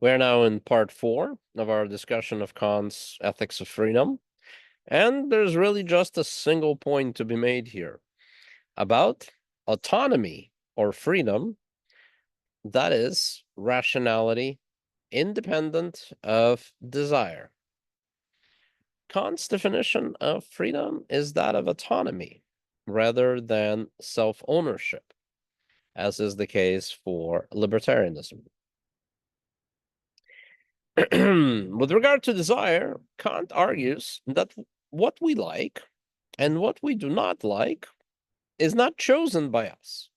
We're now in part 4 of our discussion of Kant's Ethics of Freedom, and there's really just a single point to be made here about autonomy or freedom, that is, rationality independent of desire. Kant's definition of freedom is that of autonomy rather than self-ownership, as is the case for libertarianism. With regard to desire, Kant argues that what we like and what we do not like is not chosen by us.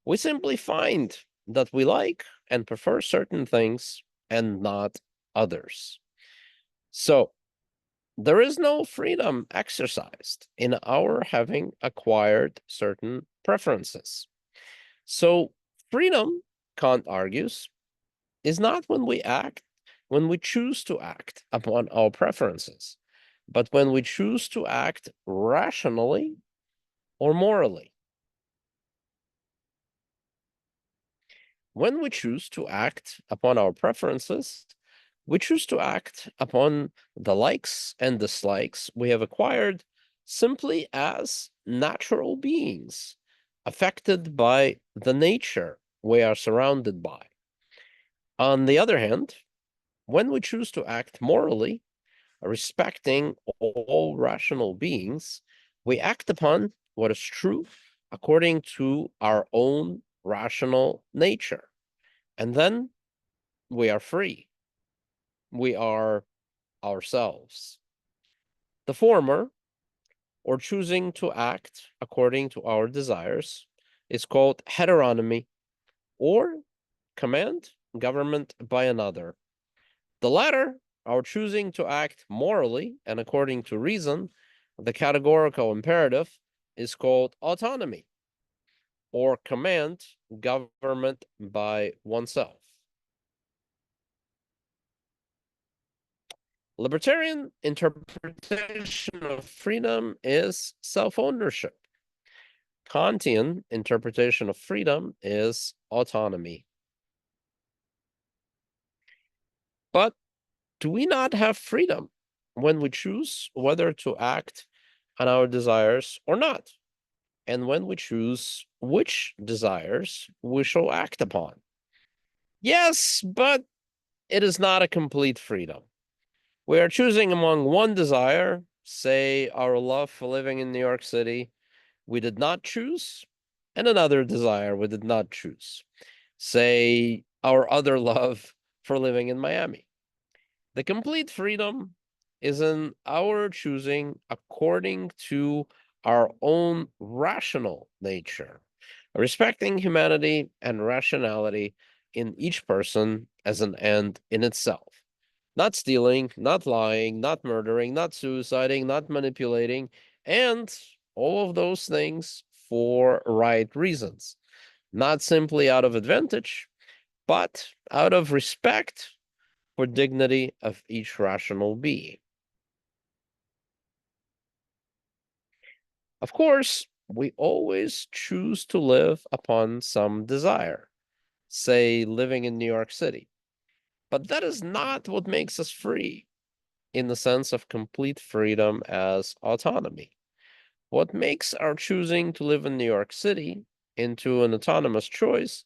We simply find that we like and prefer certain things and not others. So there is no freedom exercised in our having acquired certain preferences. So freedom, Kant argues, is not when we choose to act upon our preferences, but when we choose to act rationally or morally. When we choose to act upon our preferences, we choose to act upon the likes and dislikes we have acquired simply as natural beings, affected by the nature we are surrounded by. On the other hand, when we choose to act morally, respecting all rational beings, we act upon what is true according to our own rational nature. And then we are free. We are ourselves. The former, or choosing to act according to our desires, is called heteronomy, or command government by another. The latter, our choosing to act morally and according to reason, the categorical imperative, is called autonomy, or command government by oneself. Libertarian interpretation of freedom is self-ownership. Kantian interpretation of freedom is autonomy. But do we not have freedom when we choose whether to act on our desires or not, and when we choose which desires we shall act upon? Yes, but it is not a complete freedom. We are choosing among one desire, say our love for living in New York City, we did not choose, and another desire we did not choose, say our other love for living in Miami. The complete freedom is in our choosing according to our own rational nature, respecting humanity and rationality in each person as an end in itself. Not stealing, not lying, not murdering, not suiciding, not manipulating, and all of those things for right reasons. Not simply out of advantage, but out of respect for dignity of each rational being. Of course, we always choose to live upon some desire, say living in New York City. But that is not what makes us free in the sense of complete freedom as autonomy. What makes our choosing to live in New York City into an autonomous choice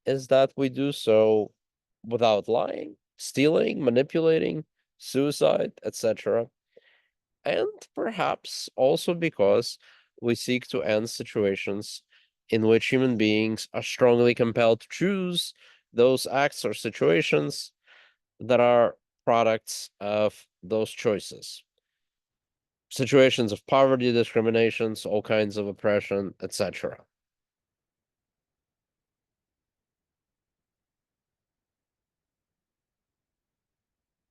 is that we do so without lying, stealing, manipulating, suicide, etc. And perhaps also because we seek to end situations in which human beings are strongly compelled to choose those acts or situations that are products of those choices. Situations of poverty, discriminations, all kinds of oppression, etc.